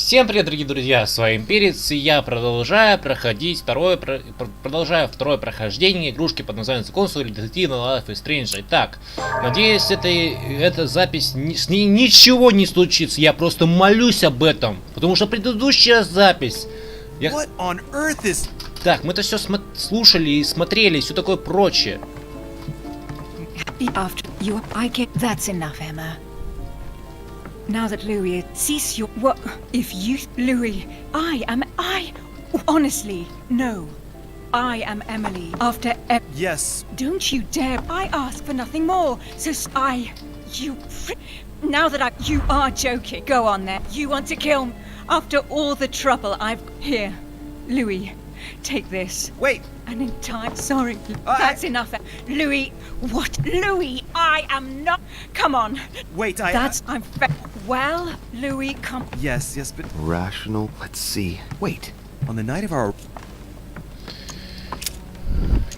Всем привет, дорогие друзья, с вами Перец, и я продолжаю проходить второе прохождение игрушки под названием Консуль Детективного Life is Strange. Итак, надеюсь, эта запись с ней ничего не случится, я просто молюсь об этом, потому что предыдущая запись... Так, мы это все слушали и смотрели, и все такое прочее. That's enough, Emma. Now that Louis cease your what if you Louis honestly no I am Emily after yes don't you dare I ask for nothing more so now that you are joking go on there you want to kill me after all the trouble I've here Louis take this wait an entire sorry that's enough Louis what Louis I am not come on wait I'm well Louis come yes but rational let's see wait on the night of our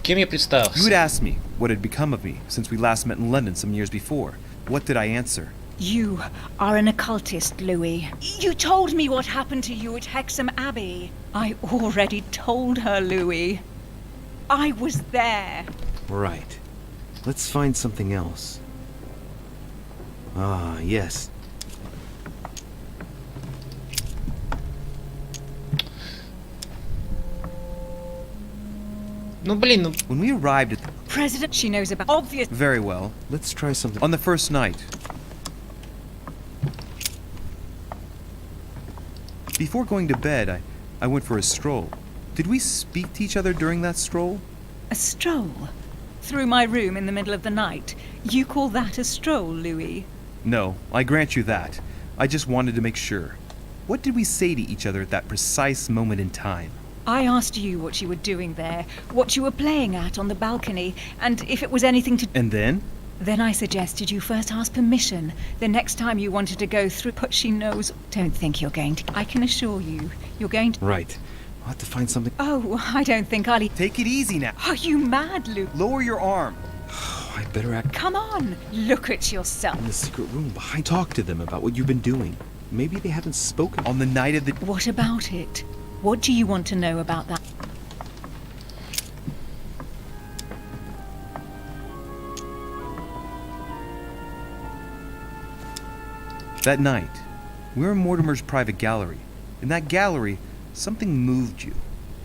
Кем я представился? You had asked me what had become of me since we last met in London some years before. What did I answer? You are an occultist, Louis. You told me what happened to you at Hexham Abbey. I already told her, Louis. I was there. Right. Let's find something else. Ah, yes. Ну блин, ну... When we arrived at the President, she knows about obvious. Very well. Let's try something. On the first night. Before going to bed, I went for a stroll. Did we speak to each other during that stroll? A stroll? Through my room in the middle of the night? You call that a stroll, Louis? No, I grant you that. I just wanted to make sure. What did we say to each other at that precise moment in time? I asked you what you were doing there, what you were playing at on the balcony, and if it was anything to... And then? Then I suggested you first ask permission. The next time you wanted to go through, but she knows. Don't think you're going to. I can assure you, you're going to. Right. I'll have to find something. Oh, I don't think I'll. Take it easy now. Are you mad, Luke? Lower your arm. I better act. Come on, look at yourself. In the secret room behind. Talk to them about what you've been doing. Maybe they haven't spoken. On the night of the. What about it? What do you want to know about that? That night, we were in Mortimer's private gallery. In that gallery, something moved you.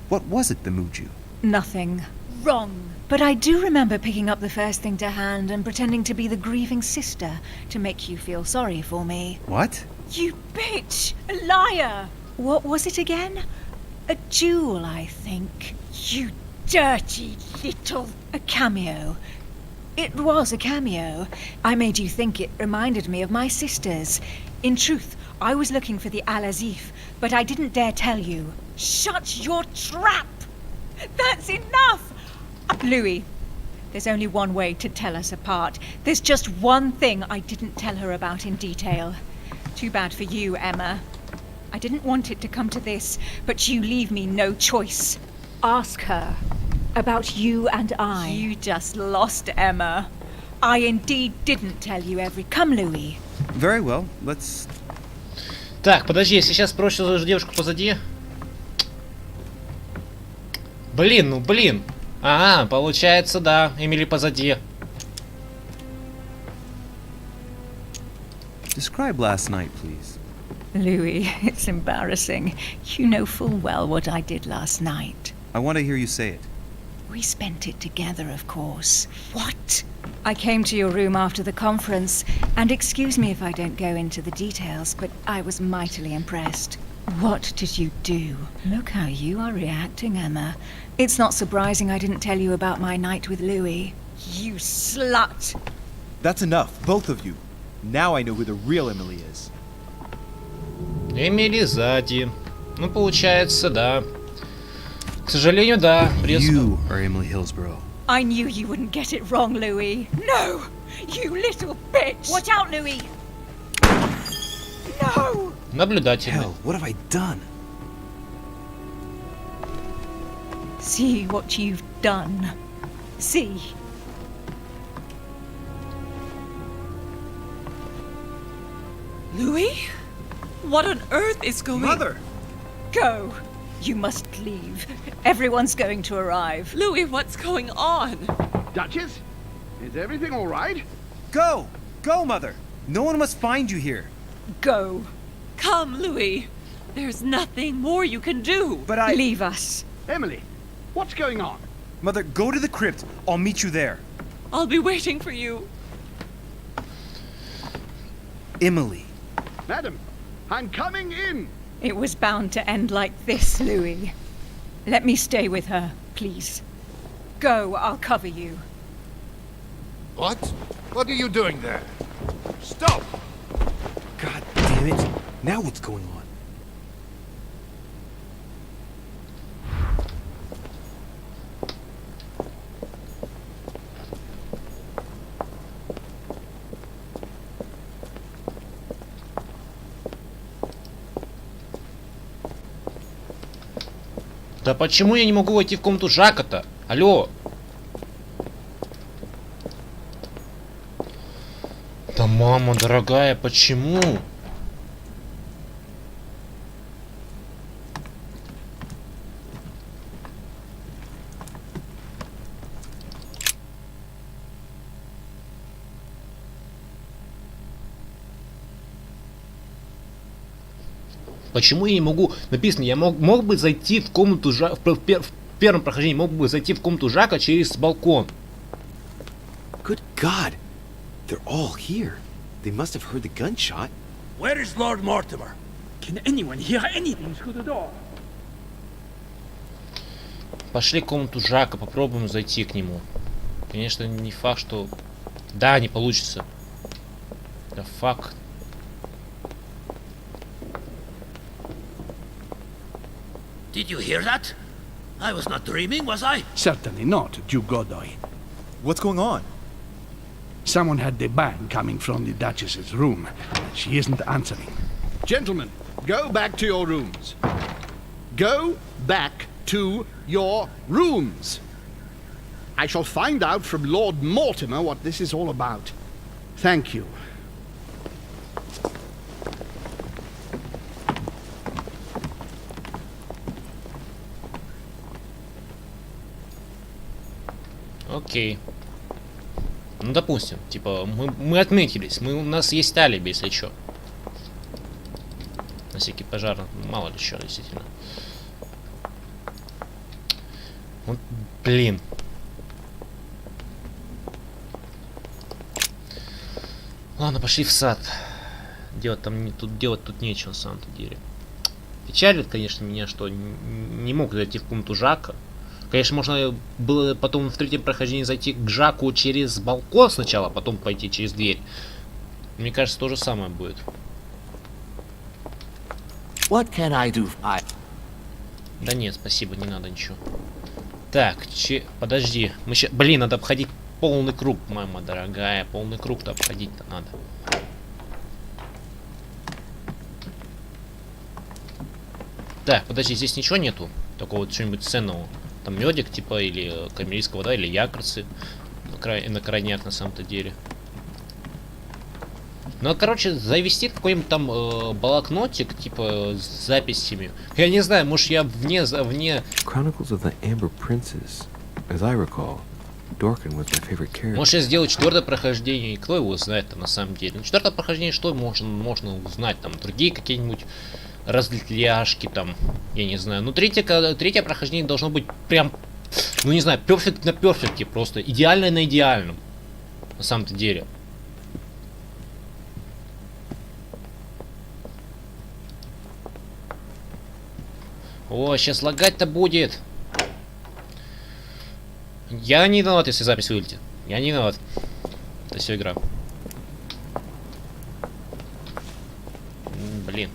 What was it that moved you? Nothing. Wrong. But I do remember picking up the first thing to hand and pretending to be the grieving sister to make you feel sorry for me. What? You bitch! A liar! What was it again? A jewel, I think. You dirty little... A cameo. It was a cameo. I made you think it reminded me of my sisters. In truth, I was looking for the Al-Azif, but I didn't dare tell you. Shut your trap! That's enough! Louis, there's only one way to tell us apart. There's just one thing I didn't tell her about in detail. Too bad for you, Emma. I didn't want it to come to this, but you leave me no choice. Ask her. About you and I. You just lost, Emma. I indeed didn't tell you every... Come, Louis. Very well, let's... Так, подожди, если сейчас спросишь девушку позади... Блин, ну блин. Ага, получается, да, Эмили позади. Describe last night, please. Louis, it's embarrassing. You know full well what I did last night. I want to hear you say it. We spent it together, of course. What? I came to your room after the conference, and excuse me if I don't go into the details, but I was mightily impressed. What did you do? Look how you are reacting, Emma. It's not surprising I didn't tell you about my night with Louis. You slut! That's enough, both of you. Now I know who the real Emily is. Эмили сзади. Ну, получается, да. К сожалению, да. You are Emily Hillsborough. I knew you wouldn't get it wrong, Louis. No! You little bitch! Watch out, Louis! No! Наблюдательно. Hell, what have I done? See what you've done. See. Louis? What on earth is going... Mother! Go. You must leave. Everyone's going to arrive. Louis, what's going on? Duchess? Is everything all right? Go! Go, Mother! No one must find you here. Go. Come, Louis. There's nothing more you can do. But I... Leave us. Emily, what's going on? Mother, go to the crypt. I'll meet you there. I'll be waiting for you. Emily. Madam, I'm coming in. It was bound to end like this, Louis. Let me stay with her, please. Go, I'll cover you. What? What are you doing there? Stop! God damn it. Now what's going on? Да почему я не могу войти в комнату Жака-то? Алло! Да мама дорогая, почему? Почему я не могу... Написано, я мог бы зайти в комнату Жака... В первом прохождении мог бы зайти в комнату Жака через балкон. Good God. They're all here. They must have heard the gunshot. Where is Lord Mortimer? Can anyone hear anything through the door? Пошли в комнату Жака, попробуем зайти к нему. Конечно, не факт, что... Да, не получится. Да фак. Did you hear that? I was not dreaming, was I? Certainly not, Duke Godoy. What's going on? Someone had the bang coming from the Duchess's room. She isn't answering. Gentlemen, go back to your rooms. Go back to your rooms. I shall find out from Lord Mortimer what this is all about. Thank you. Окей. Ну, допустим, типа, мы отметились, у нас есть алиби, если что. На всякий пожар, мало ли что, действительно. Вот, блин. Ладно, пошли в сад. Делать тут нечего, на самом-то деле. Печалит, конечно, меня, что не мог зайти в комнату Жака. Конечно, можно было потом в третьем прохождении зайти к Жаку через балкон сначала, а потом пойти через дверь. Мне кажется, то же самое будет. What can I do? Да нет, спасибо, не надо ничего. Так, подожди. Мы сейчас... Блин, надо обходить полный круг, мама дорогая. Полный круг-то обходить-то надо. Так, подожди, здесь ничего нету? Такого вот чего-нибудь ценного. Там медик, типа, или камерийская вода, или якорцы. На крайняк, на самом-то деле. Ну, короче, завести какой-нибудь там блокнотик, типа, с записями. Я не знаю, может, я вне... Chronicles of the Amber Princess. As I recall, Dorkin was my favorite character. Может, я сделаю четвертое прохождение, и кто его знает там на самом деле. Ну, четвертое прохождение, что можно узнать? Там другие какие-нибудь разлетляшки там, я не знаю. Ну, третье прохождение должно быть прям, ну, не знаю, перфект на перфекте, просто идеальное на идеальном. На самом-то деле. О, сейчас лагать-то будет. Я не виноват, если запись вылетит. Я не виноват. Это все игра. Блин.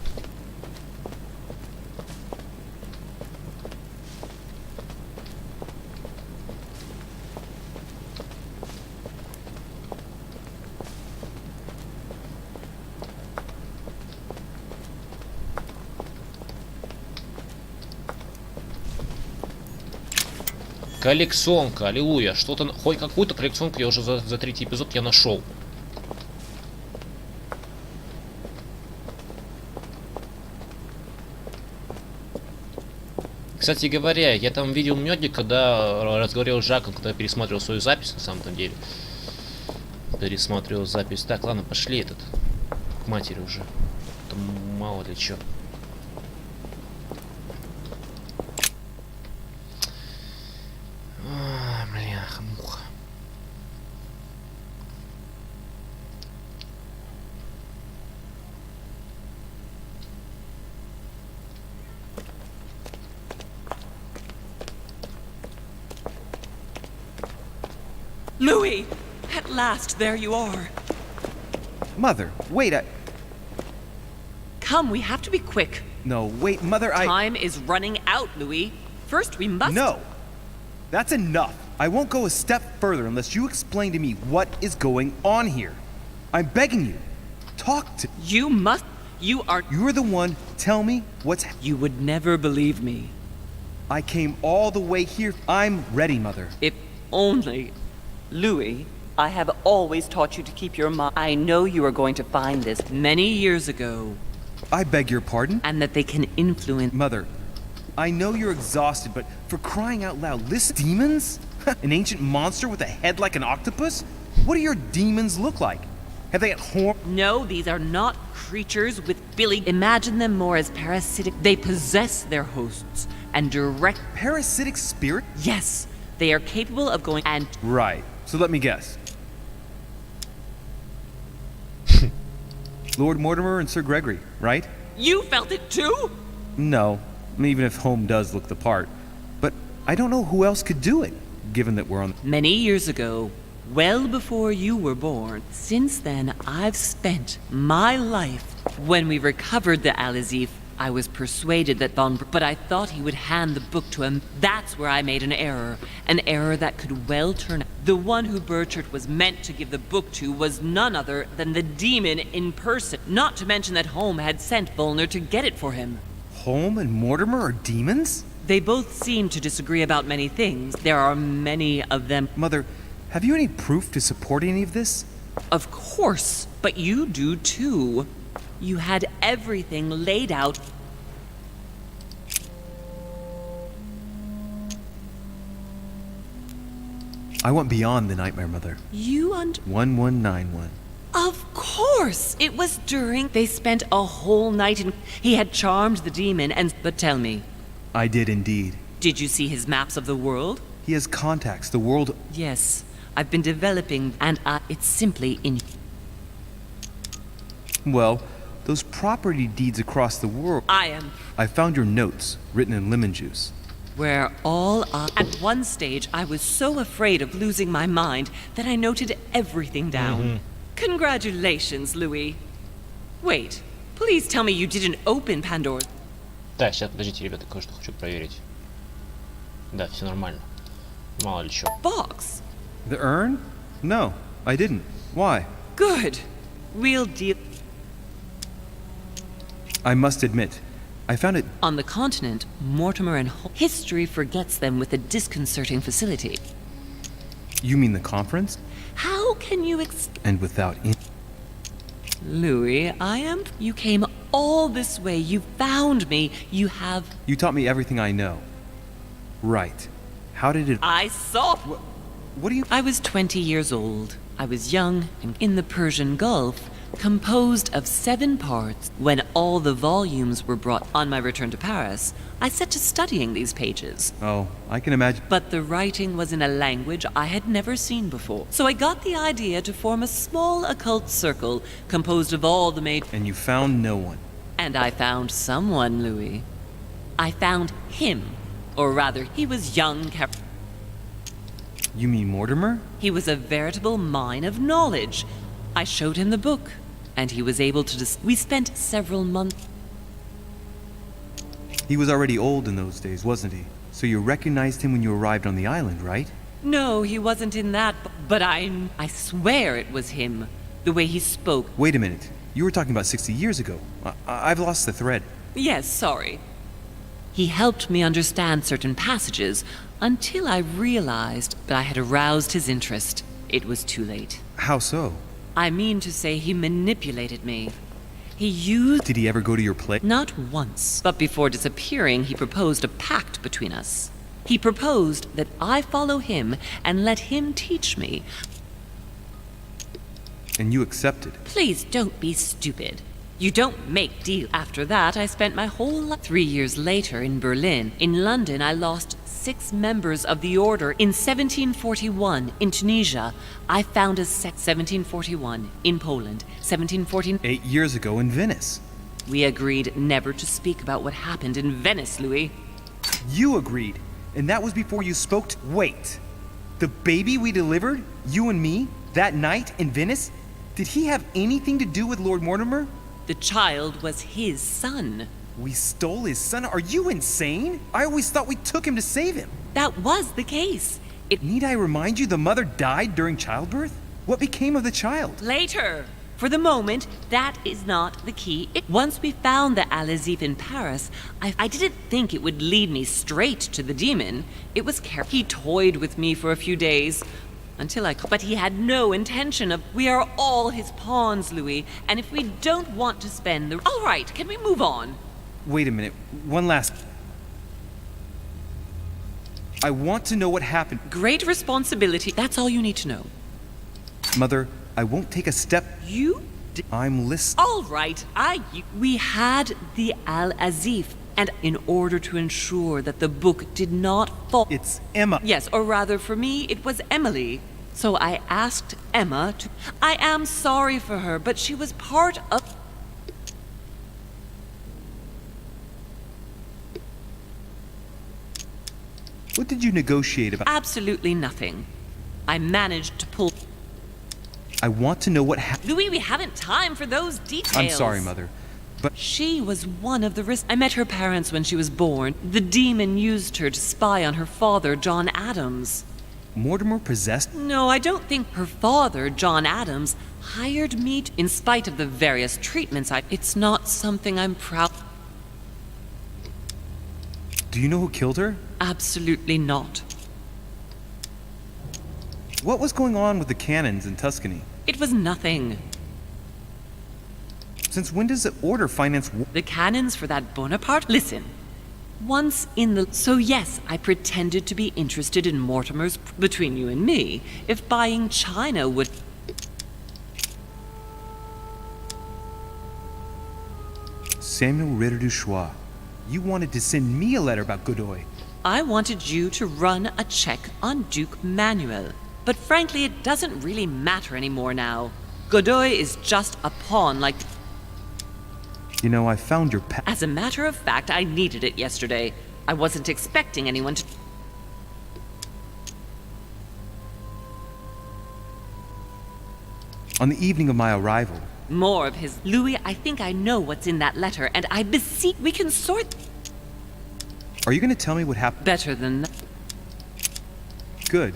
Коллекционка, аллилуйя. Что-то, хоть какую-то коллекционку я уже за третий эпизод я нашел. Кстати говоря, я там видел мёдик, когда разговаривал с Жаком, когда пересматривал свою запись, на самом деле. Пересматривал запись. Так, ладно, пошли этот. К матери уже. Там мало ли чё. Бляха, муха. Louis! At last, there you are. Mother, wait, Come, we have to be quick. No, wait, Mother, Time is running out, Louis. First, we must... No! That's enough. I won't go a step further unless you explain to me what is going on here. I'm begging you. Talk to... You must... You are... You're the one. Tell me what's... You would never believe me. I came all the way here. I'm ready, Mother. If only... Louis, I have always taught you to keep your mind. I know you are going to find this Many years ago. I beg your pardon? And that they can influence... Mother, I know you're exhausted, but for crying out loud, listen... Demons? An ancient monster with a head like an octopus? What do your demons look like? Have they got horn... No, these are not creatures with billy. Imagine them more as parasitic. They possess their hosts and direct... Parasitic spirit? Yes, they are capable of going and... Right. So let me guess. Lord Mortimer and Sir Gregory, right? You felt it too? No, even if Home does look the part. But I don't know who else could do it, given that we're on... Many years ago, well before you were born. Since then, I've spent my life. When we recovered the Alizif, I was persuaded that but I thought he would hand the book to him. That's where I made an error that could well turn out. The one who Burchard was meant to give the book to was none other than the demon in person. Not to mention that Home had sent Volner to get it for him. Home and Mortimer are demons? They both seem to disagree about many things. There are many of them. Mother, have you any proof to support any of this? Of course, but you do too. You had everything laid out. I went beyond the nightmare, Mother. You 1191. Of course! It was during... They spent a whole night in... He had charmed the demon and... But tell me. I did indeed. Did you see his maps of the world? He has contacts, the world... Yes. I've been developing and it's simply in... Well, those property deeds across the world... I found your notes, written in lemon juice. Where all are... At one stage, I was so afraid of losing my mind that I noted everything down. Congratulations, Louis. Wait, please tell me you didn't open Pandora's... Так, сейчас, подождите, ребята, кое-что хочу проверить. Да, все нормально. Мало ли чё. Box? The urn? No, I didn't. Why? Good. We'll deal... I must admit, I found it... On the continent, Mortimer and history forgets them with a disconcerting facility. You mean the conference? How can you And without... Louis, You came all this way. You found me. You have... You taught me everything I know. Right. How did it... I saw... What do you... I was 20 years old. I was young and in the Persian Gulf, composed of 7 parts. When all the volumes were brought on my return to Paris, I set to studying these pages. Oh, I can imagine. But the writing was in a language I had never seen before. So I got the idea to form a small occult circle composed of all the And you found no one. And I found someone, Louis. I found him. Or rather, he was young. You mean Mortimer? He was a veritable mine of knowledge. I showed him the book, and he was able to We spent several months... He was already old in those days, wasn't he? So you recognized him when you arrived on the island, right? No, he wasn't in that, but I swear it was him. The way he spoke. Wait a minute. You were talking about 60 years ago. I've lost the thread. Yes, sorry. He helped me understand certain passages until I realized that I had aroused his interest. It was too late. How so? I mean to say he manipulated me. He used... Did he ever go to your place? Not once. But before disappearing, he proposed a pact between us. He proposed that I follow him and let him teach me. And you accepted? Please don't be stupid. You don't make deal. After that, I spent my whole life. 3 years later in Berlin. In London, I lost 6 members of the order. In 1741, in Tunisia, I found a 1741 in Poland. 1714. 8 years ago in Venice. We agreed never to speak about what happened in Venice, Louis. You agreed, and that was before you spoke to... Wait. The baby we delivered, you and me, that night in Venice, did he have anything to do with Lord Mortimer? The child was his son. We stole his son? Are you insane? I always thought we took him to save him. That was the case. Need I remind you the mother died during childbirth? What became of the child? Later. For the moment, that is not the key. Once we found the Al-Azif in Paris, I didn't think it would lead me straight to the demon. It was He toyed with me for a few days. But he had no intention of... We are all his pawns, Louis. And if we don't want to spend the... All right, can we move on? Wait a minute. One last... I want to know what happened. Great responsibility. That's all you need to know. Mother, I won't take a step... You... I'm listening. All right, We had the Al-Azif. And in order to ensure that the book did not fall... It's Emma. Yes, or rather for me, it was Emily. So I asked Emma to... I am sorry for her, but she was part of... What did you negotiate about? Absolutely nothing. I managed to pull... I want to know what happened. Louis, we haven't time for those details. I'm sorry, Mother, but... She was one of the risks. I met her parents when she was born. The demon used her to spy on her father, John Adams. Mortimer possessed? No, I don't think her father, John Adams, hired me in spite of the various treatments It's not something I'm proud... Do you know who killed her? Absolutely not. What was going on with the cannons in Tuscany? It was nothing. Since when does the order finance... The cannons for that Bonaparte? Listen. Once in the... So yes, I pretended to be interested in Mortimer's... Between you and me, if buying China would... Samuel Ritter du Choix. You wanted to send me a letter about Godoy. I wanted you to run a check on Duke Manuel. But frankly, it doesn't really matter anymore now. Godoy is just a pawn like... You know, I found your As a matter of fact, I needed it yesterday. I wasn't expecting anyone to... On the evening of my arrival. More of his... Louis, I think I know what's in that letter, and I beseech... We can sort... Are you going to tell me what happened? Better than that. Good.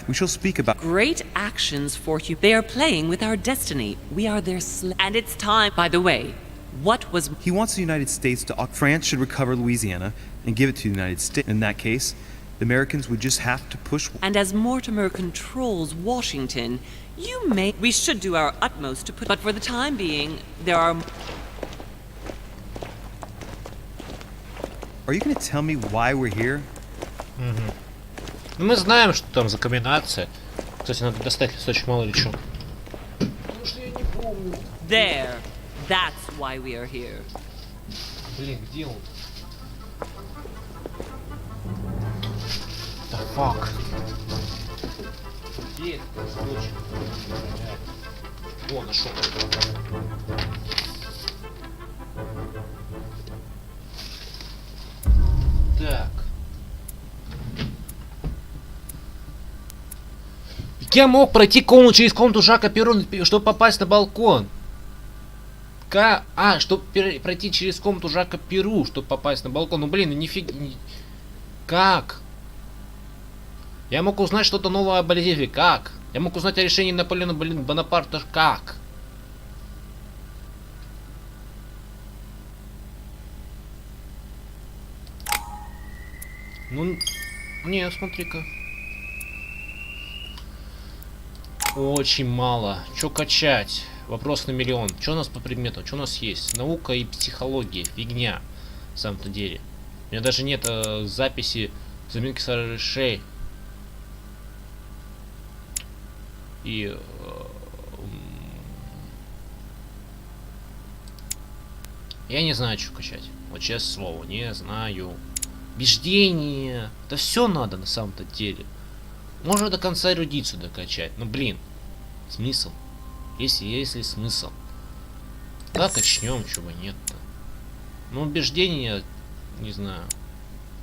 We shall speak about... Great actions for you. They are playing with our destiny. We are their and it's time... By the way, what was... He wants the United States to... France should recover Louisiana and give it to the United States. In that case, the Americans would just have to push... And as Mortimer controls Washington, you may... We should do our utmost to put... But for the time being, there are... Are you going to tell me why we're here? Ну мы знаем, что там за комбинация. Кстати, надо достать листочек, мало ли что. Потому что я не помню. There. That's why we are here. Блин, где он? The fuck? Где этот листочек? О, нашел. Так. Я мог пройти комнату через комнату Жака Перу, чтобы попасть на балкон. Чтобы пройти через комнату Жака Перу, чтобы попасть на балкон. Ну блин, нифига. Как? Я мог узнать что-то новое об Альзеве. Как? Я мог узнать о решении Наполеона, Бонапарта. Как? Ну, не, смотри-ка. Очень мало. Чё качать? Вопрос на миллион. Что у нас по предметам? Что у нас есть? Наука и психология. Фигня. На самом-то деле. У меня даже нет записи заминки совершей. И... я не знаю, что качать. Вот честное слово, не знаю. Убеждение. Это все надо на самом-то деле. Можно до конца эрудицию докачать. Но блин. Смысл? Если смысл. Да, качнем, чего нет-то. Ну, убеждение, не знаю.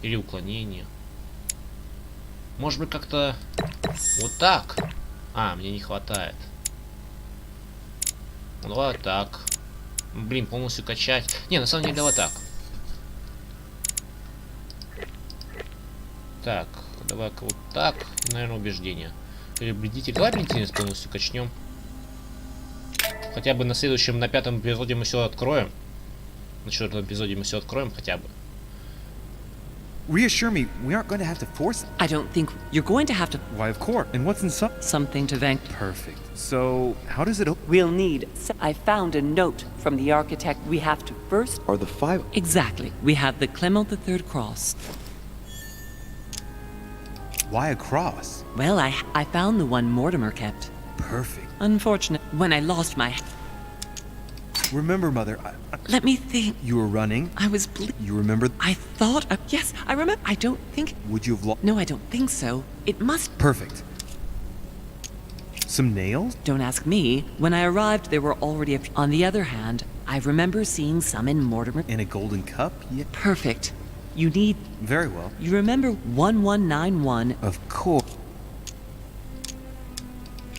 Или уклонение. Может быть, как-то вот так. А, мне не хватает. Ну, давай так. Блин, полностью качать. Не, на самом деле, давай так. Так, давай-ка вот так. Наверное, убеждение. Или бредитель. Давай бредительность полностью качнем. Хотя бы на следующем, на 5-м эпизоде мы все откроем. На 4-м эпизоде мы все откроем хотя бы. Reassure me, we aren't going to have to force it. I don't think you're going to have to. Why, of course. And what's inside? Something to thank. Perfect. So, how does it open? We'll need. I found a note from the architect. We have to first. Are the 5... Exactly. We have the Clement III cross. Why a cross? Well, I found the one Mortimer kept. Perfect. Unfortunate. When I lost my... Remember, Mother, Let me think. you were running. I was You remember? I thought... yes, I remember. I don't think... Would you have lost? No, I don't think so. It must... Perfect. Some nails? Don't ask me. When I arrived, there were already a few. On the other hand, I remember seeing some in Mortimer. And a golden cup? Yeah. Perfect. You need... Very well. You remember 1191? Of course.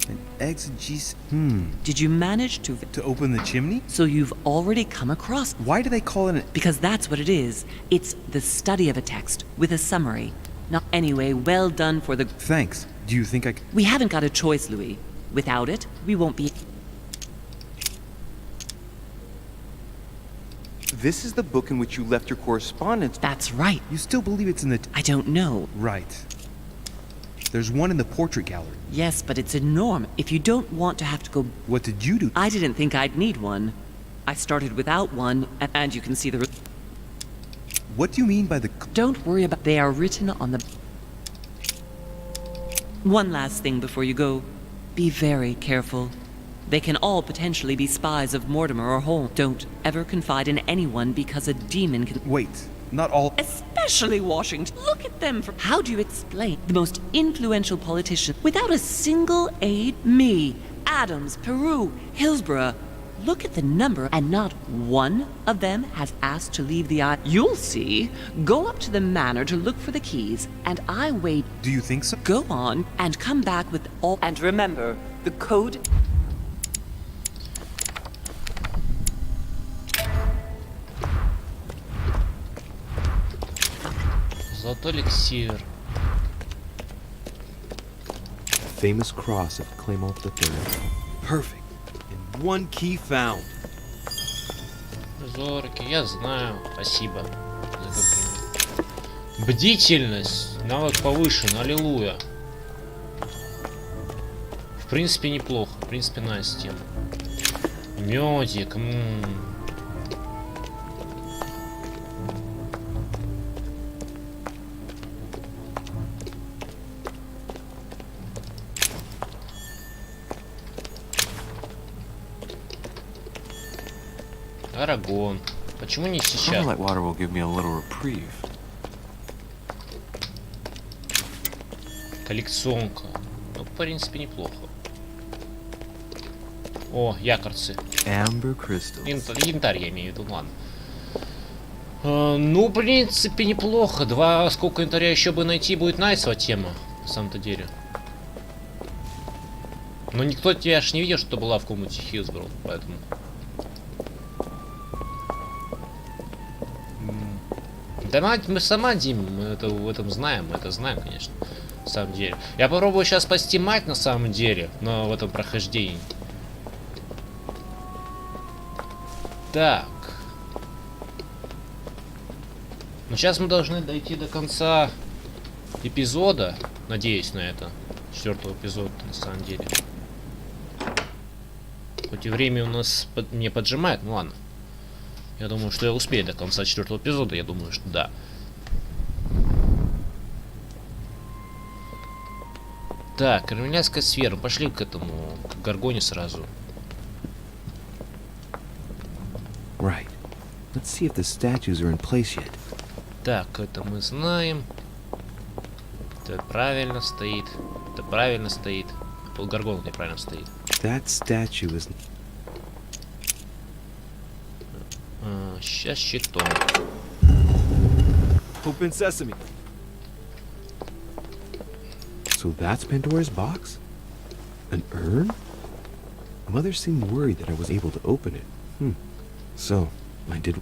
An exegesis. Did you manage to... To open the chimney? So you've already come across... Why do they call it an... Because that's what it is. It's the study of a text with a summary. Now, anyway, well done for the... Thanks. Do you think I c... We haven't got a choice, Louis. Without it, we won't be... This is the book in which you left your correspondence. That's right. You still believe it's in the... I don't know. Right. There's one in the portrait gallery. Yes, but it's enormous. If you don't want to have to go... What did you do? I didn't think I'd need one. I started without one, and you can see the... What do you mean by the... Don't worry about... They are written on the... One last thing before you go. Be very careful. They can all potentially be spies of Mortimer or Holmes. Don't ever confide in anyone because a demon can... Wait. Not all... Especially Washington. Look at them. How do you explain the most influential politician without a single aide? Me, Adams, Peru, Hillsborough. Look at the number, and not one of them has asked to leave the island. You'll see. Go up to the manor to look for the keys, and I wait. Do you think so? Go on and come back with all. And remember, the code. Золотой эликсир. Famous cross of Clement III. Perfect. And one key found. Зорки, я знаю. Спасибо. Бдительность. Навык повышен. Аллилуйя. В принципе, неплохо. В принципе, найс тема. Медик. Арагон. Почему не сейчас? Starlight water will give me a little reprieve. Коллекционка. Ну, в принципе, неплохо. О, якорцы. Amber crystals. Янтарь, я имею в виду, ладно. Ну, в принципе, неплохо. Сколько янтаря еще бы найти, будет найсова тема, на самом-то деле. Но никто тебя аж не видел, что была в комнате Хиллсборо, поэтому... Да мы сама, Дим, мы это в этом знаем, мы это знаем, конечно, на самом деле. Я попробую сейчас спасти мать, на самом деле, но в этом прохождении. Так. Ну, сейчас мы должны дойти до конца эпизода, надеюсь на это. 4-го эпизода, на самом деле. Хоть и время у нас мне поджимает, ну ладно. Я думаю, что я успею до конца 4-го эпизода, я думаю, что да. Так, кремлевская сфера. Пошли к этому, к Гаргоне сразу. Right. Let's see if the statues are in place yet. Так, это мы знаем. Это правильно стоит. Это правильно стоит. Гаргон неправильно стоит. That statue is... Сейчас щитом. Open sesame. So that's Pandora's box? An urn? Mother seemed worried that I was able to open it. So, I did...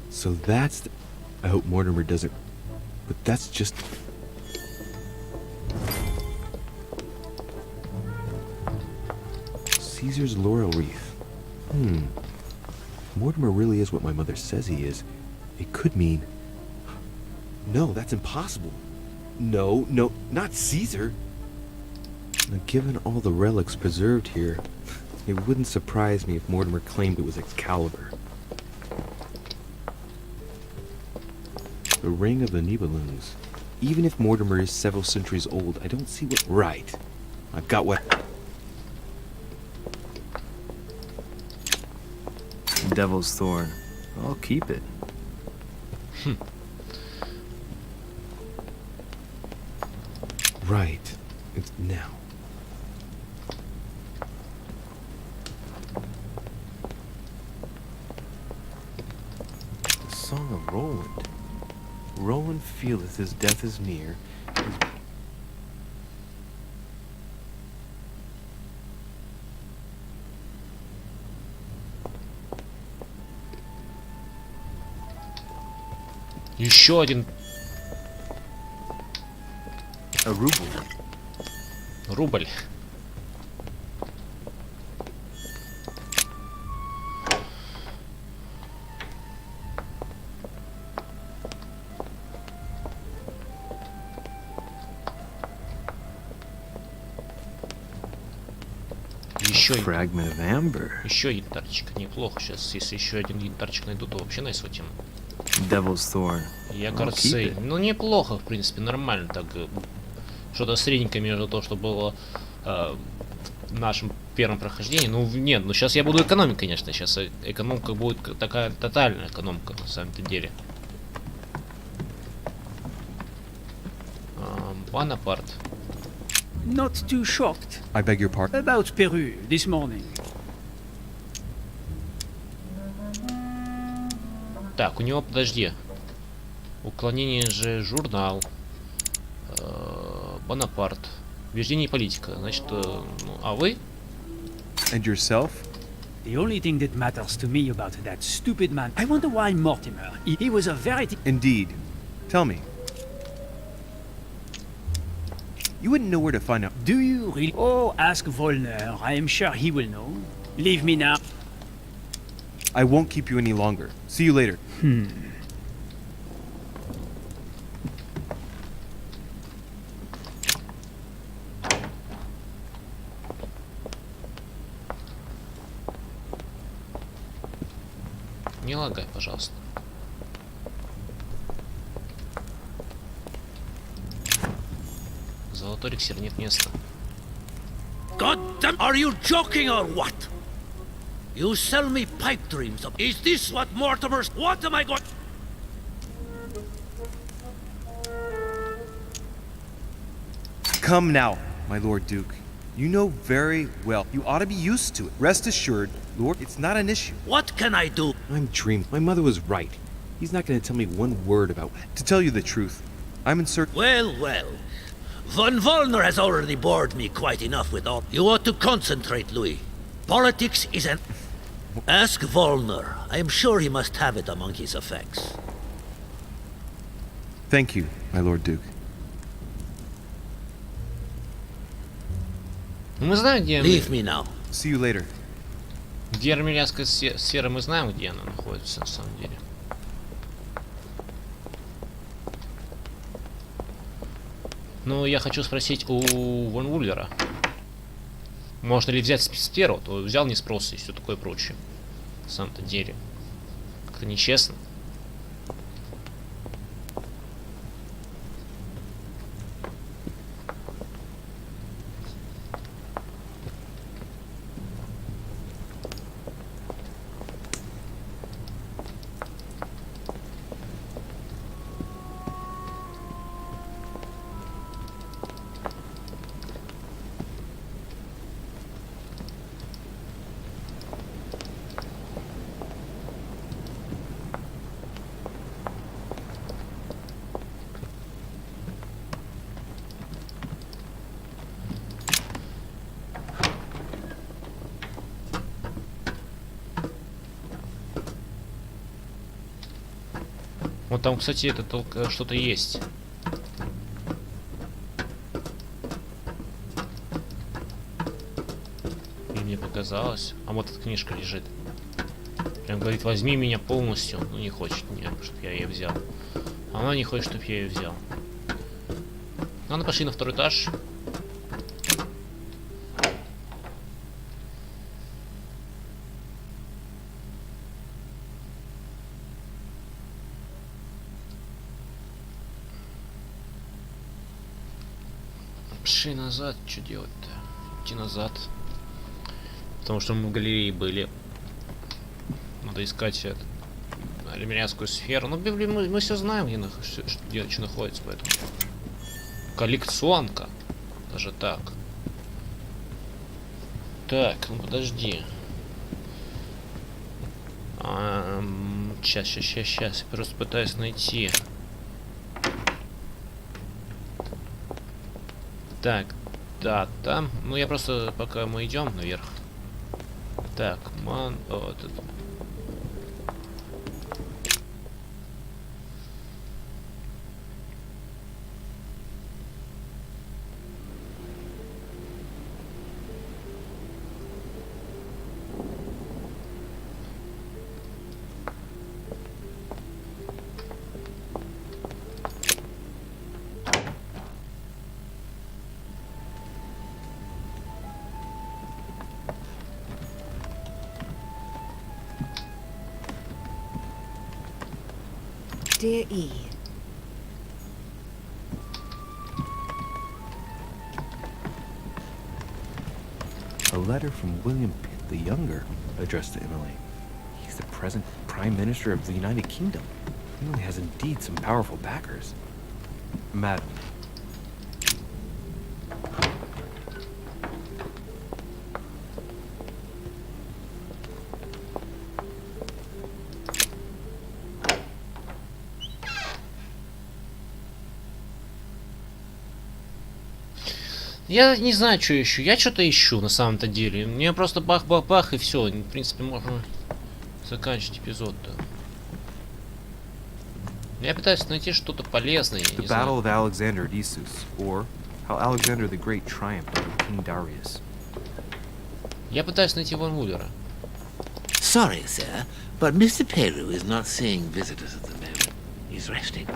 So that's the... I hope Mortimer doesn't... But that's just... Caesar's laurel wreath. Mortimer really is what my mother says he is. It could mean... No, that's impossible. No, not Caesar. Now, given all the relics preserved here, it wouldn't surprise me if Mortimer claimed it was Excalibur. The Ring of the Nibelungs. Even if Mortimer is several centuries old, I don't see what... Right. I've got what... Devil's Thorn. I'll keep it. Right. It's now. The Song of Roland. Roland feeleth his death is near. Еще один рубль. Fragment of amber. Еще янтарчик, неплохо. Сейчас, если еще один янтарчик найду, то вообще на свою тему. Devil's Thorn. Я, кажется, ну неплохо, в принципе, нормально так. Что-то средненькое между то, что было в нашем первом прохождении. Ну, нет, ну сейчас я буду экономить, конечно. Сейчас экономка будет такая тотальная экономка, на самом-то деле. Bonaparte. Not too shocked I beg your pardon? about Peru this morning. Так, у него, подожди. Уклонение же журнал. Бонапарт. Убеждение и политика. Значит, ну, а вы? And yourself? The only thing that matters to me about that stupid man, I wonder why Mortimer. He was a very... Indeed. Tell me. You wouldn't know where to find out. Do you really? Oh, ask Volner. I am sure he will know. Leave me now. I won't keep you any longer. See you later. Не лагай, пожалуйста. Золотой эликсир, нет места. God damn, are you joking or what? You sell me pipe dreams. Is this what Mortimer's... What am I going... Come now, my Lord Duke. You know very well. You ought to be used to it. Rest assured, Lord, it's not an issue. What can I do? I'm dreaming. My mother was right. He's not going to tell me one word about it. To tell you the truth, I'm in search... Well, well. Von Wollner has already bored me quite enough with all... You ought to concentrate, Louis. Politics is an... Ask Wollner. I am sure he must have it among his effects. Thank you, my Lord Duke. Мы знаем, где... Leave me now. See you later. Где армянская сфера, мы знаем, где она находится, на самом деле. Но я хочу спросить у Ван Вуллера. Можно ли взять с первого, то взял не спрос и все такое прочее. На самом-то деле. Как-то нечестно. Вот там, кстати, это только что-то есть. И мне показалось. А вот эта книжка лежит. Прям говорит, возьми меня полностью. Ну не хочет мне, чтобы я ее взял. А она не хочет, чтобы я ее взял. Ладно, пошли на второй этаж. Пошли назад, что делать-то? Идти назад. Потому что мы в галерее были. Надо искать алюминиевскую сферу. Ну, блин, мы все знаем, где что находится, поэтому. Коллекционка. Даже так. Так, ну подожди. Сейчас. Я просто пытаюсь найти. Так, да, там. Ну я просто пока мы идем наверх. Так, вот это. Dear E. A letter from William Pitt the Younger, addressed to Emily. He's the present Prime Minister of the United Kingdom. Emily has indeed some powerful backers. Madam. Я не знаю, что ищу. Я что-то ищу на самом-то деле. Мне просто бах-бах-бах и все. В принципе, можно заканчивать эпизод-то. Я пытаюсь найти что-то полезное. The Battle of Alexander at Issus, or how Alexander the Great triumphed over King Darius. Я пытаюсь найти Ван Вуллера. Sorry, sir, but Mr. Peru is not seeing visitors at the moment. He's resting.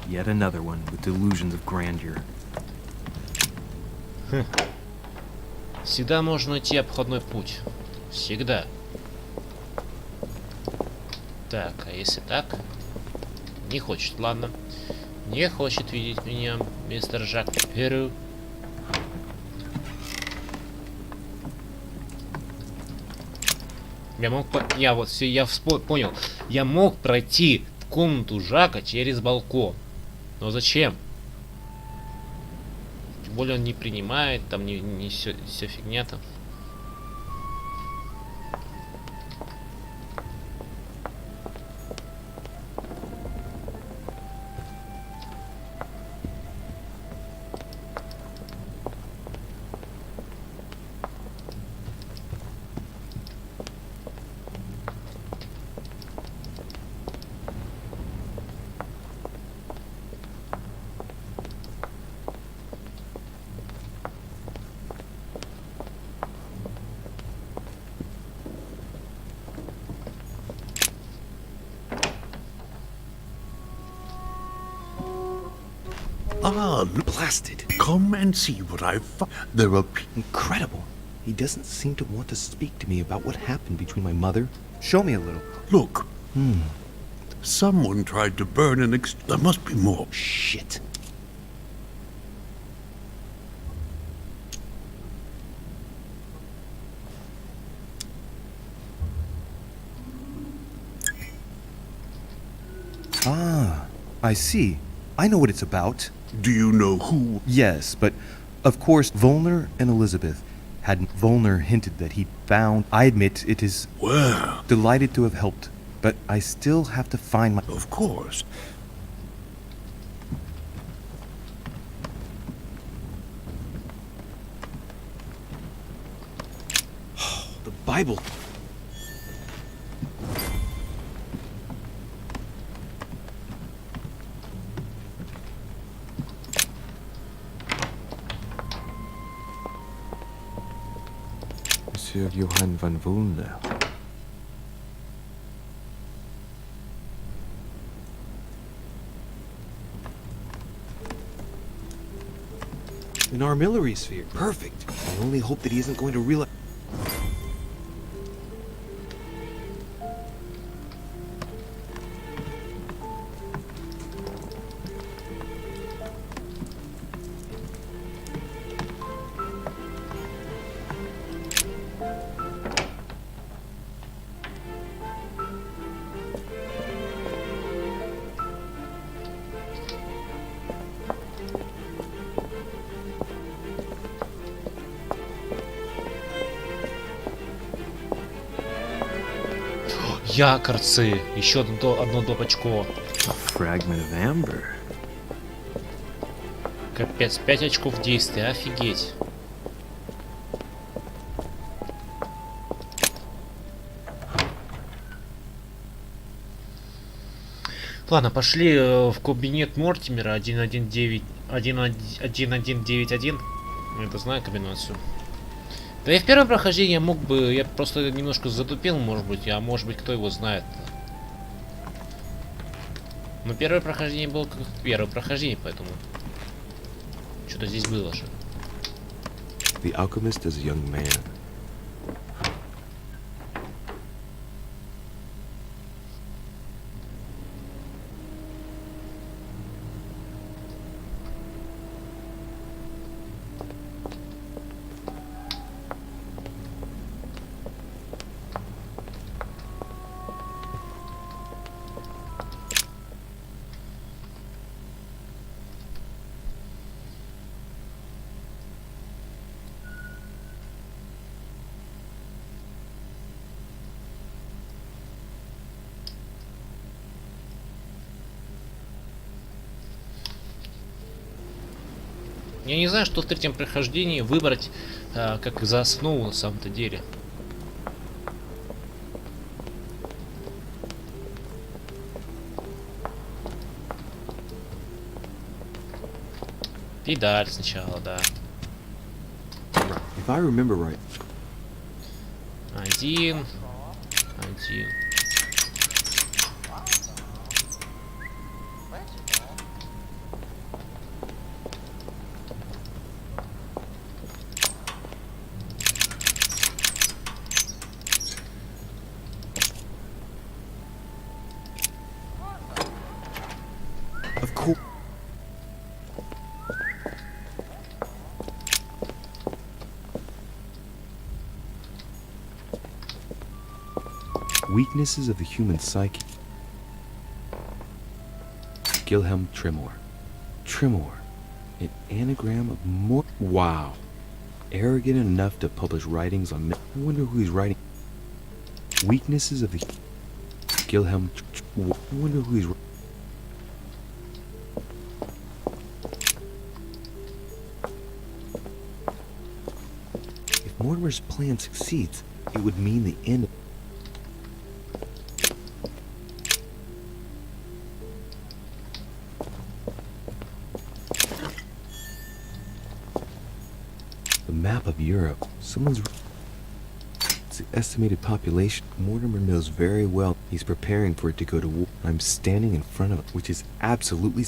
Yet another one with delusions of grandeur. Всегда можно найти обходной путь. Всегда. Так, а если так? Не хочет, ладно. Не хочет видеть меня, мистер Жак Перу. Понял. Я мог пройти в комнату Жака через балкон. Но зачем? Тем более он не принимает, там не все фигня там. Ah, Blasted. come and see what I've found. There are Incredible. He doesn't seem to want to speak to me about what happened between my mother. Show me a little. Look. Someone tried to burn there must be more. Shit. Ah, I see. I know what it's about. Do you know who? Yes, but of course, Volner and Elizabeth had Volner hinted that he found. I admit it is Well, delighted to have helped, but I still have to find my. of course. The Bible. Monsieur Johann van Volner. An armillary sphere. Perfect. I only hope that he isn't going to realize. Якорцы. Еще одно доп. Очко. A fragment of amber. Капец, 5 очков действия, офигеть. Ладно, пошли в кабинет Мортимера 1191. Это знаю комбинацию. Да и в первом прохождении я мог бы... Я просто немножко затупил, может быть, а может быть, кто его знает. Но первое прохождение было как первое прохождение, поэтому... Что-то здесь было же. The alchemist is a young man. Я не знаю, что в третьем прохождении выбрать как за основу на самом-то деле. Педаль сначала, да. If I remember right. Один. Of course. Weaknesses of the human psyche. Gilhelm Tremor. Tremor. An anagram of more. Wow. Arrogant enough to publish writings on. I wonder who he's writing. Weaknesses of the. Gilhelm. I wonder who he's. If Mortimer's plan succeeds, it would mean the end of. The map of Europe. Someone's. It's the estimated population. Mortimer knows very well he's preparing for it to go to war. I'm standing in front of it, which is absolutely.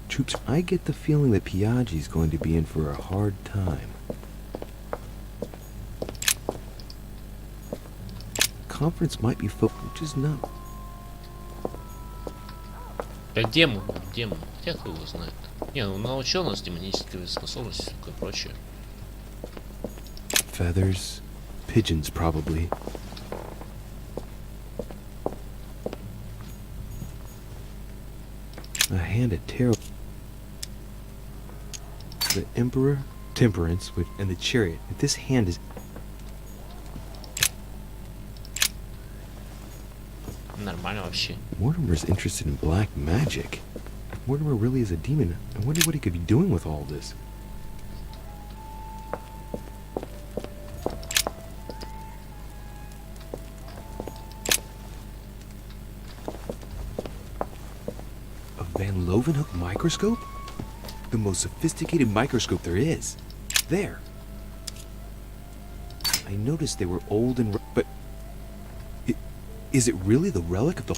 Troops, I get the feeling that Piaggi's going to be in for a hard time. Conference might be which is not. Да демон, демон. Хотя кто его знает. Не, ну научил нас демонической способности и такое прочее. Feathers, pigeons probably. A hand at tarot. The Emperor, Temperance, and the Chariot. If this hand is... Нормально вообще. Mortimer's interested in black magic. If Mortimer really is a demon, I wonder what he could be doing with all this. A Van Leeuwenhoek microscope? The most sophisticated microscope there is. There. I noticed they were old and... but... Is it really the relic of the...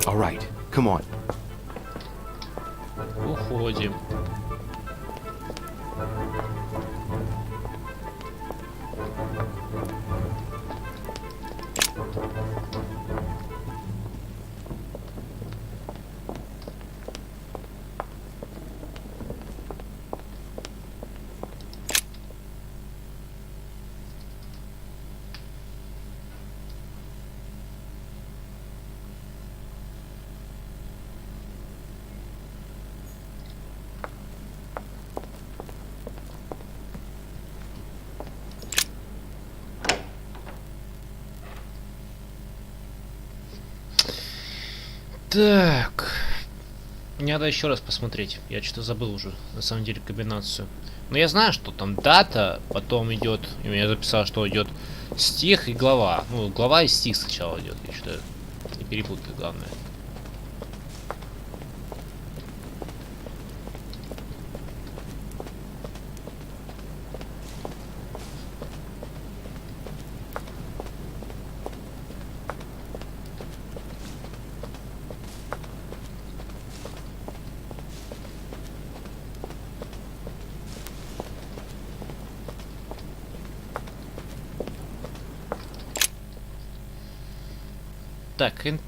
All right, come on. Уходим. Так. Мне надо еще раз посмотреть. Я что-то забыл уже, на самом деле, комбинацию. Но я знаю, что там дата, потом идет. Я записал, что идет стих и глава. Ну, глава и стих сначала идет. Я что-то не перепутаю, главное. Так, НП,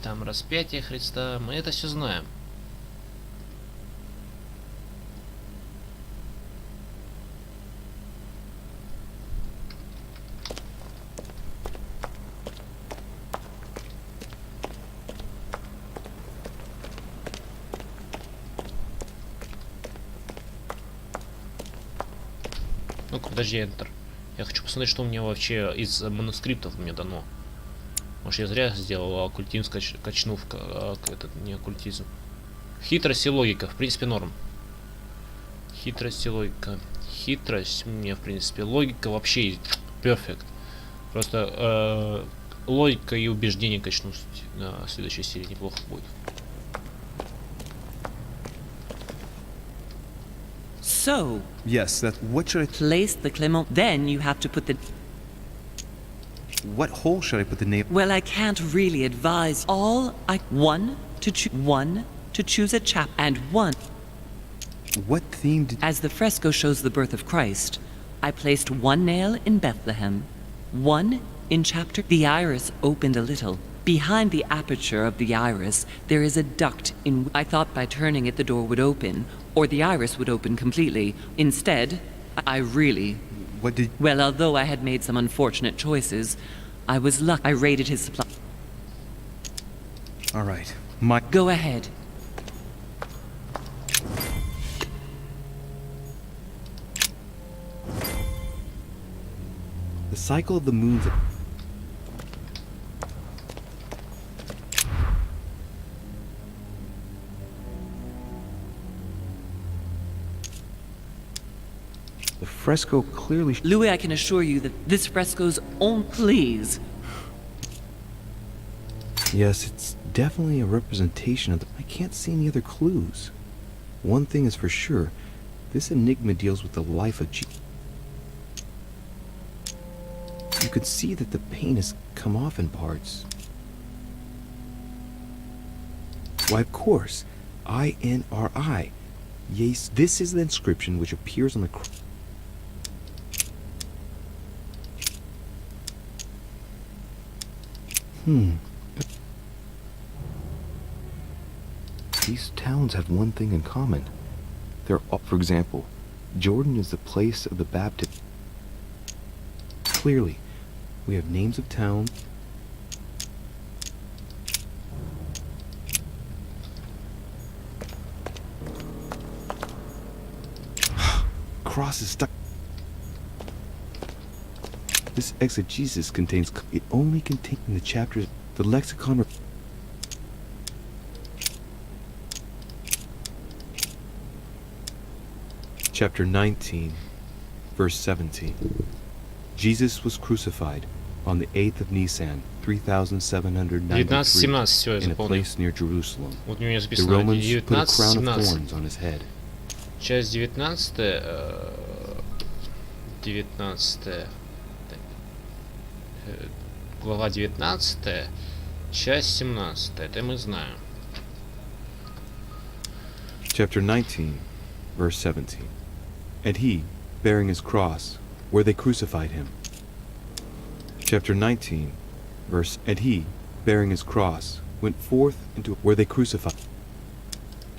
там распятие Христа, мы это все знаем. Ну-ка, подожди, Enter. Я хочу посмотреть, что у меня вообще из манускриптов мне дано. Может, я зря сделал оккультизм, качнув этот не оккультизм. Хитрость и логика, в принципе, норм. Хитрость и логика. Хитрость мне, в принципе, логика вообще перфект. Просто логика и убеждение качнуть на следующей серии неплохо будет. So, Yes, that. What should I. place the Clement. Then you have to put the... What hole should I put the name? Well, I can't really advise. One to choose a chap, and one. What theme did. As the fresco shows the birth of Christ, I placed one nail in Bethlehem, one in chapter. The iris opened a little. Behind the aperture of the iris, there is a duct in. I thought by turning it the door would open, or the iris would open completely. Instead, I really... What did. Well, although I had made some unfortunate choices, I was lucky. I raided his supply. All right. My. Go ahead. The cycle of the moons... The fresco clearly... Louis, I can assure you that this fresco's own... Please. Yes, it's definitely a representation of the... I can't see any other clues. One thing is for sure, this enigma deals with the life of Jesus. You could see that the paint has come off in parts. Why, of course, INRI. Yes, this is the inscription which appears on the cross. These towns have one thing in common. They're all, for example, Jordan is the place of the baptism. Clearly, we have names of towns. Cross is stuck. This exegesis contains... It only contains the chapters... The lexicon... Chapter 19, verse 17. Jesus was crucified on the 8th of Nisan, 3793, in a place near Jerusalem. Вот у меня The записано Romans put a crown of 19-17. thorns on his head. Часть 19, 19, глава 19, часть 17, это мы знаем. Chapter 19, verse 17. And he, bearing his cross, where they crucified him. Chapter 19, verse. And he, bearing his cross, went forth into where they crucified.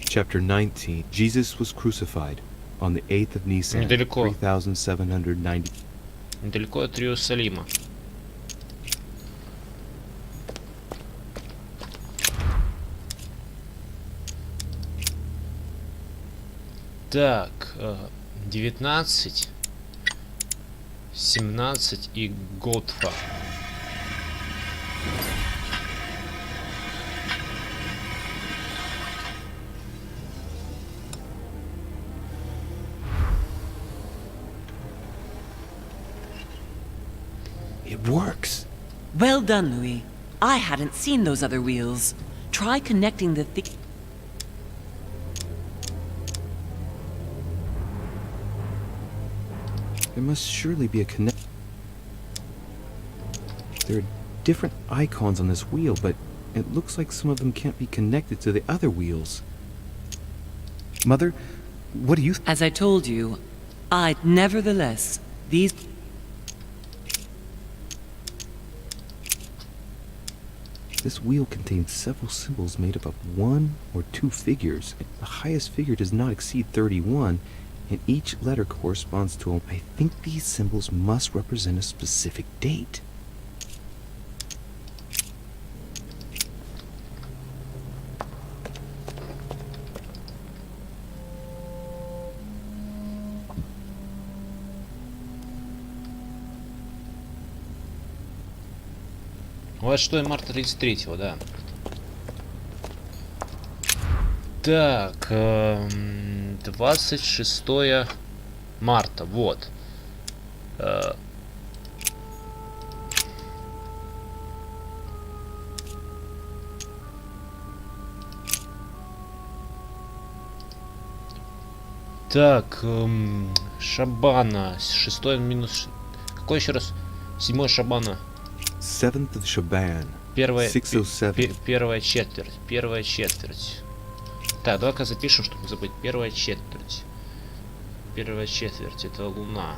Chapter 19. Jesus was crucified on the 8th of Nisan, Недалеко. 3790. Недалеко от Иерусалима. Так, 19, 17 и Готфа. It works. Well done, Louis. I hadn't seen those other wheels. Try connecting the There must surely be a connect. There are different icons on this wheel, but it looks like some of them can't be connected to the other wheels. Mother, what do you... As I told you, nevertheless, these... This wheel contains several symbols made up of 1 or 2 figures. The highest figure does not exceed 31, and each letter corresponds to a... I think these symbols must represent a specific date. У вас 6 марта 33-го, да. Так, 26 марта, вот. Так, Шабана, 6 минус... Какой еще раз? 7 Шабана. 7th of Shaban, Первая 607. Первая четверть. Первая четверть. Так, давай-ка запишем, чтобы не забыть. Первая четверть. Первая четверть. Это Луна.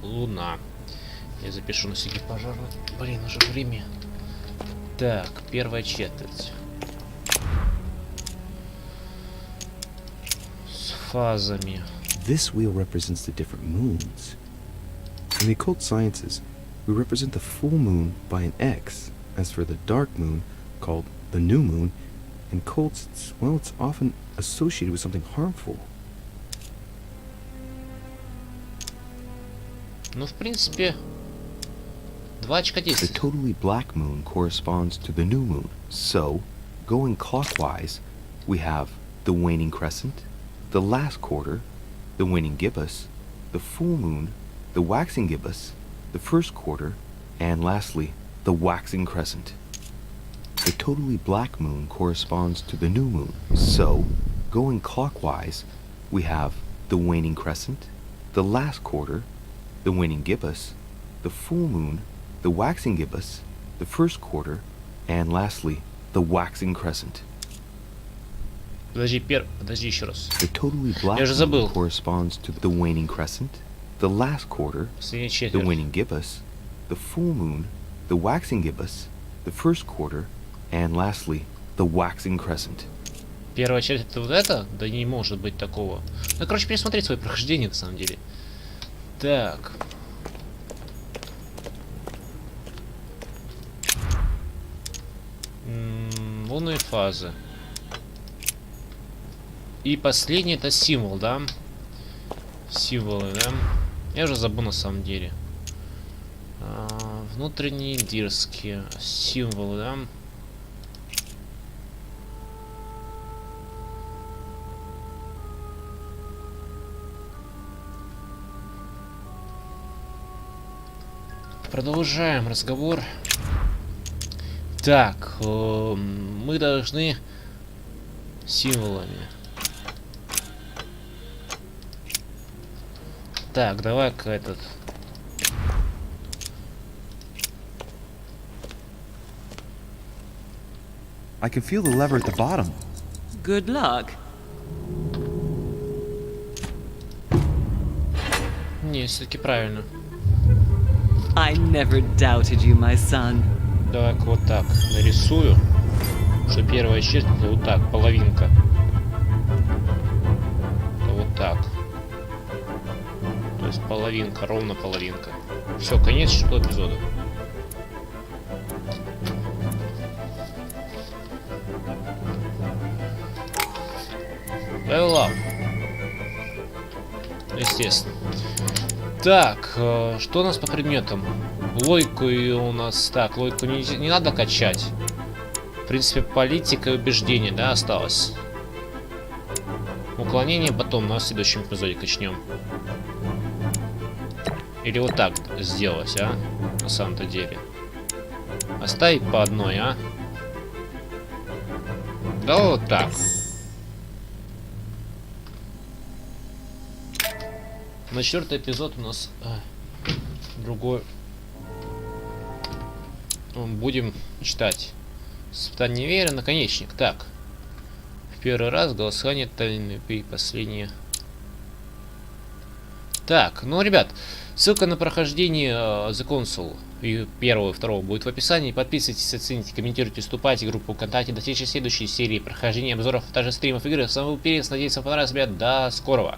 Луна. Я запишу на всякий пожарный. Блин, уже время. Так, первая четверть. С фазами. This wheel represents the different moons. In the occult sciences, we represent the full moon by an X. As for the dark moon, called the new moon, in cults, it's often associated with something harmful. Ну, в принципе, 2 очка The 10. totally black moon corresponds to the new moon. So, going clockwise, we have the waning crescent, the last quarter, the waning gibbous, the full moon, the waxing gibbous, the first quarter, and lastly, the waxing crescent. The totally black moon corresponds to the new moon. So, going clockwise, we have the waning crescent, the last quarter, the waning gibbous, the full moon, the waxing gibbous, the first quarter, and lastly, the waxing crescent. Подожди, подожди еще раз. The totally black Я же забыл. moon corresponds to the waning crescent, the last quarter, Последняя the четверть. waning gibbous, the full moon, the waxing gibbous, the first quarter, and lastly, the waxing crescent. Первая часть это вот это? Да не может быть такого. Ну, короче, пересмотреть свое прохождение, на самом деле. Так. Лунные фазы. И последний это символ, да? Символы, да? Я уже забыл на самом деле. Внутренние дирские символы, да? Продолжаем разговор. Так, мы должны символами. Так, давай-ка этот. I can feel the lever at the bottom. Good luck. Не, все-таки правильно. I never doubted you, my son. Давай-ка вот так нарисую, что первая часть это вот так, половинка. Это вот так. То есть половинка, ровно половинка. Все, конец 6-го эпизода. Level up. Естественно. Так, что у нас по предметам? Логику у нас... Так, логику не надо качать. В принципе, политика и убеждение, да, осталось. Уклонение потом на следующем эпизоде качнем. Или вот так сделать, а? На самом-то деле. Оставить по одной, а? Да вот так. На 4-й эпизод у нас другой. Будем читать. Испытание веры, наконечник. Так. В первый раз голосование тайны и последнее. Так, ну, ребят, ссылка на прохождение The Console и первого и второго будет в описании. Подписывайтесь, оцените, комментируйте, вступайте в группу ВКонтакте. До встречи в следующей серии прохождения обзоров, а также стримов игры. С вами был Перец, надеюсь, вам понравилось, ребят. До скорого.